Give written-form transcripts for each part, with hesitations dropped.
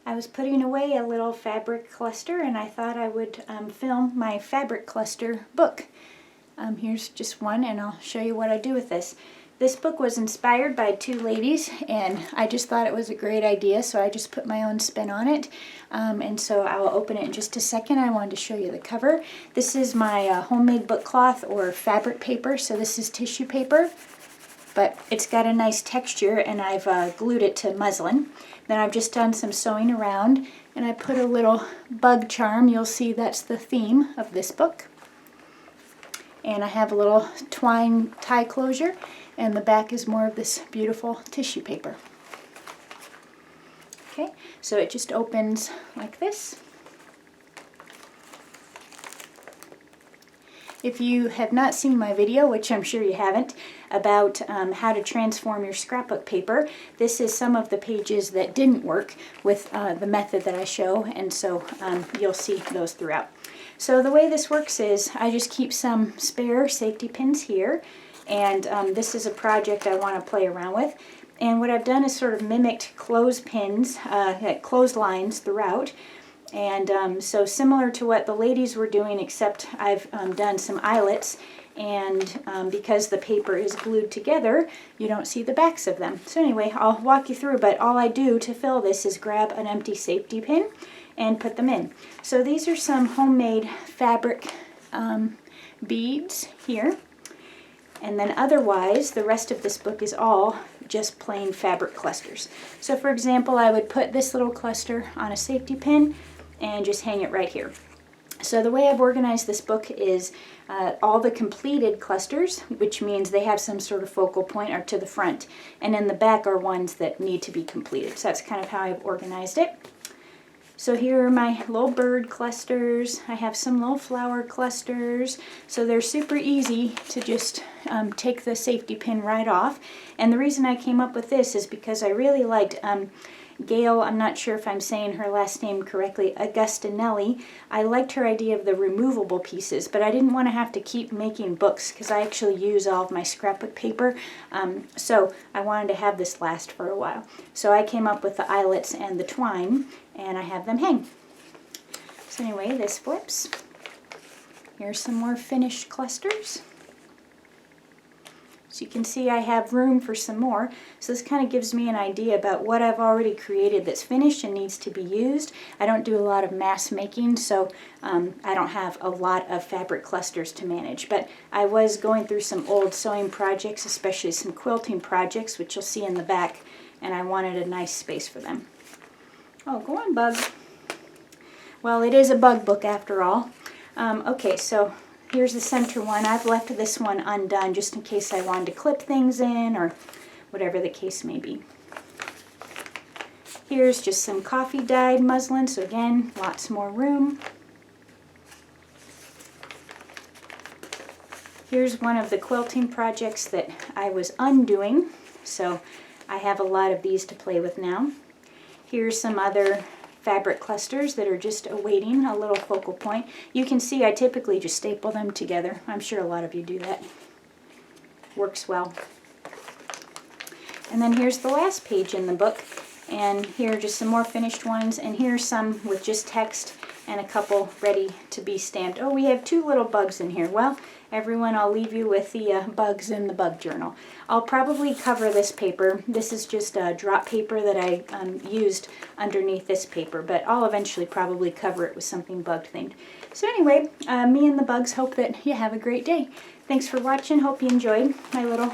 I was putting away a little fabric cluster and I thought I would film my fabric cluster book. Here's just one and I'll show you what I do with this. This book was inspired by two ladies and I just thought it was a great idea, so I just put my own spin on it. And so I'll open it in just a second. I wanted to show you the cover. This is my homemade book cloth or fabric paper, so this is tissue paper, but it's got a nice texture and I've glued it to muslin. Then I've just done some sewing around and I put a little bug charm. You'll see that's the theme of this book. And I have a little twine tie closure, and the back is more of this beautiful tissue paper. Okay, so it just opens like this. If you have not seen my video, which I'm sure you haven't, about how to transform your scrapbook paper, this is some of the pages that didn't work with the method that I show, and so you'll see those throughout. So the way this works is I just keep some spare safety pins here, and this is a project I want to play around with. And what I've done is sort of mimicked clothespins, clotheslines throughout. And so similar to what the ladies were doing, except I've done some eyelets, and because the paper is glued together, you don't see the backs of them. So anyway, I'll walk you through, but all I do to fill this is grab an empty safety pin and put them in. So these are some homemade fabric beads here. And then otherwise, the rest of this book is all just plain fabric clusters. So for example, I would put this little cluster on a safety pin and just hang it right here. So the way I've organized this book is all the completed clusters, which means they have some sort of focal point, are to the front, and in the back are ones that need to be completed. So that's kind of how I've organized it. So here are my little bird clusters. I have some little flower clusters. So they're super easy to just take the safety pin right off. And the reason I came up with this is because I really liked Gail, I'm not sure if I'm saying her last name correctly, Augustinelli. I liked her idea of the removable pieces, but I didn't want to have to keep making books because I actually use all of my scrapbook paper. So I wanted to have this last for a while. So I came up with the eyelets and the twine, and I have them hang. So anyway, this flips. Here's some more finished clusters. So you can see I have room for some more. So this kind of gives me an idea about what I've already created that's finished and needs to be used. I don't do a lot of mass making, so I don't have a lot of fabric clusters to manage. But I was going through some old sewing projects, especially some quilting projects, which you'll see in the back, and I wanted a nice space for them. Oh, go on, bug. Well, it is a bug book after all. Okay, so here's the center one. I've left this one undone just in case I wanted to clip things in or whatever the case may be. Here's just some coffee dyed muslin, so again, lots more room. Here's one of the quilting projects that I was undoing, so I have a lot of these to play with now. Here's some other fabric clusters that are just awaiting a little focal point. You can see I typically just staple them together. I'm sure a lot of you do that. Works well. And then here's the last page in the book, and here are just some more finished ones, and here's some with just text and a couple ready to be stamped. Oh, we have two little bugs in here. Well, everyone, I'll leave you with the bugs in the bug journal. I'll probably cover this paper. This is just a drop paper that I used underneath this paper, but I'll eventually probably cover it with something bug themed. So anyway, me and the bugs hope that you have a great day. Thanks for watching. Hope you enjoyed my little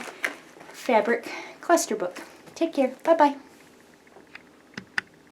fabric cluster book. Take care. Bye-bye.